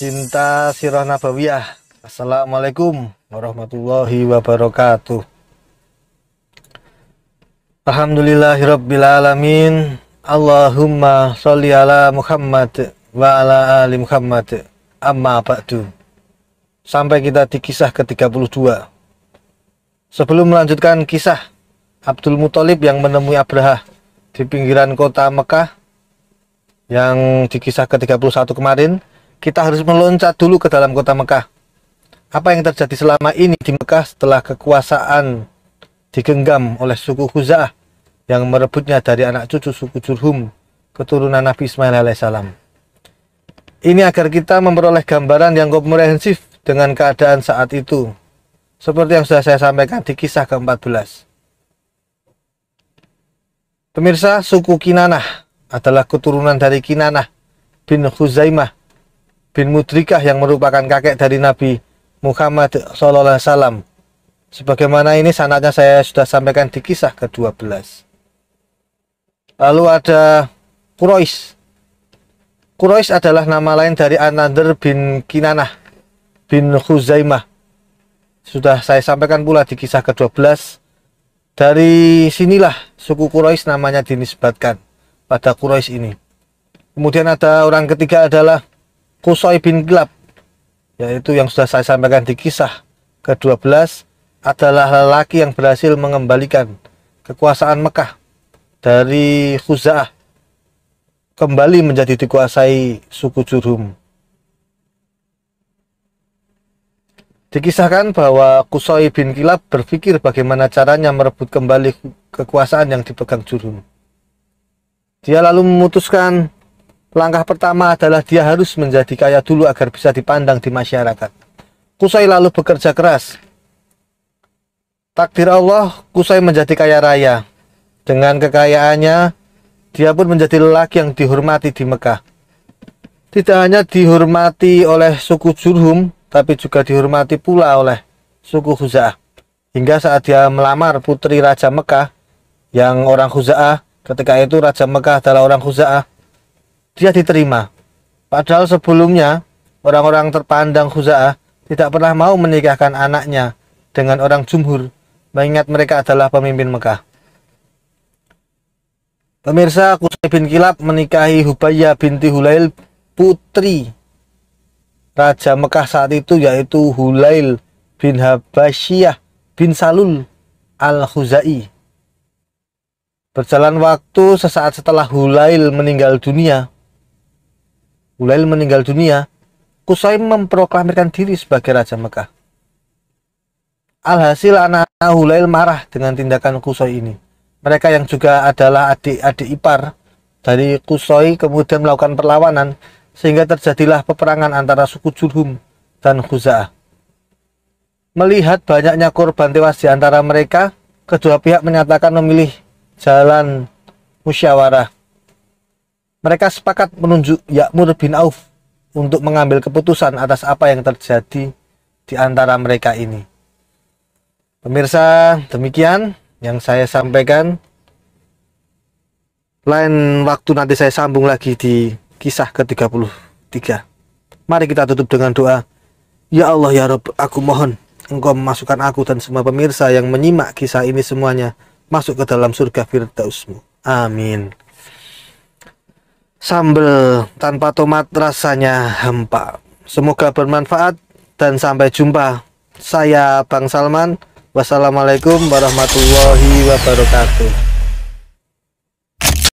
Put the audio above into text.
Cinta Sirah Nabawiyah. Assalamualaikum warahmatullahi wabarakatuh. Alhamdulillahirabbil alamin. Allahumma sholli ala Muhammad wa ala ali Muhammad. Amma ba'du. Sampai kita di kisah ke-32. Sebelum melanjutkan kisah Abdul Muthalib yang menemui Abraha di pinggiran kota Mekah yang di kisah ke-31 kemarin, kita harus meloncat dulu ke dalam kota Mekah. Apa yang terjadi selama ini di Mekah setelah kekuasaan digenggam oleh suku Khuza'ah yang merebutnya dari anak cucu suku Jurhum, keturunan Nabi Ismail alaihissalam. Ini agar kita memperoleh gambaran yang komprehensif dengan keadaan saat itu, seperti yang sudah saya sampaikan di kisah ke-14. Pemirsa, suku Kinanah adalah keturunan dari Kinanah bin Khuzaimah bin Mudrikah yang merupakan kakek dari Nabi Muhammad SAW. Sebagaimana ini sanadnya saya sudah sampaikan di kisah ke-12. Lalu ada Quraisy. Quraisy adalah nama lain dari An-Nadhr bin Kinanah bin Khuzaimah. Sudah saya sampaikan pula di kisah ke-12. Dari sinilah suku Quraisy namanya dinisbatkan pada Quraisy ini. Kemudian ada orang ketiga adalah Qusay bin Kilab, yaitu yang sudah saya sampaikan di kisah ke-12, adalah lelaki yang berhasil mengembalikan kekuasaan Mekah dari Khuza'ah kembali menjadi dikuasai suku Jurhum. Dikisahkan bahwa Qusay bin Kilab berpikir bagaimana caranya merebut kembali kekuasaan yang dipegang Jurhum. Dia lalu memutuskan langkah pertama adalah dia harus menjadi kaya dulu agar bisa dipandang di masyarakat. Qusay lalu bekerja keras. Takdir Allah, Qusay menjadi kaya raya. Dengan kekayaannya, dia pun menjadi lelaki yang dihormati di Mekah. Tidak hanya dihormati oleh suku Jurhum, tapi juga dihormati pula oleh suku Khuza'ah. Hingga saat dia melamar putri Raja Mekah, yang orang Khuza'ah, ketika itu Raja Mekah adalah orang Khuza'ah, dia diterima. Padahal sebelumnya orang-orang terpandang Khuza'ah tidak pernah mau menikahkan anaknya dengan orang Jumhur, mengingat mereka adalah pemimpin Mekah. Pemirsa, Qusay bin Kilab menikahi Hubayyah binti Hulail, putri Raja Mekah saat itu, yaitu Hulail bin Habasyiyah bin Salul al-Khuzai. Berjalan waktu, sesaat setelah Hulail meninggal dunia, Qusay memproklamirkan diri sebagai Raja Mekah. Alhasil anak-anak Hulail marah dengan tindakan Qusay ini. Mereka yang juga adalah adik-adik ipar dari Qusay kemudian melakukan perlawanan, sehingga terjadilah peperangan antara suku Jurhum dan Khuza'ah. Melihat banyaknya korban tewas di antara mereka, kedua pihak menyatakan memilih jalan musyawarah. Mereka sepakat menunjuk Ya'mur bin Auf untuk mengambil keputusan atas apa yang terjadi di antara mereka ini. Pemirsa, demikian yang saya sampaikan. Lain waktu nanti saya sambung lagi di kisah ke-33. Mari kita tutup dengan doa. Ya Allah ya Rabb, aku mohon Engkau memasukkan aku dan semua pemirsa yang menyimak kisah ini semuanya masuk ke dalam surga Firdaus-Mu. Amin. Sambal tanpa tomat rasanya hampa. Semoga bermanfaat dan sampai jumpa. Saya Bang Salman. Wassalamualaikum warahmatullahi wabarakatuh.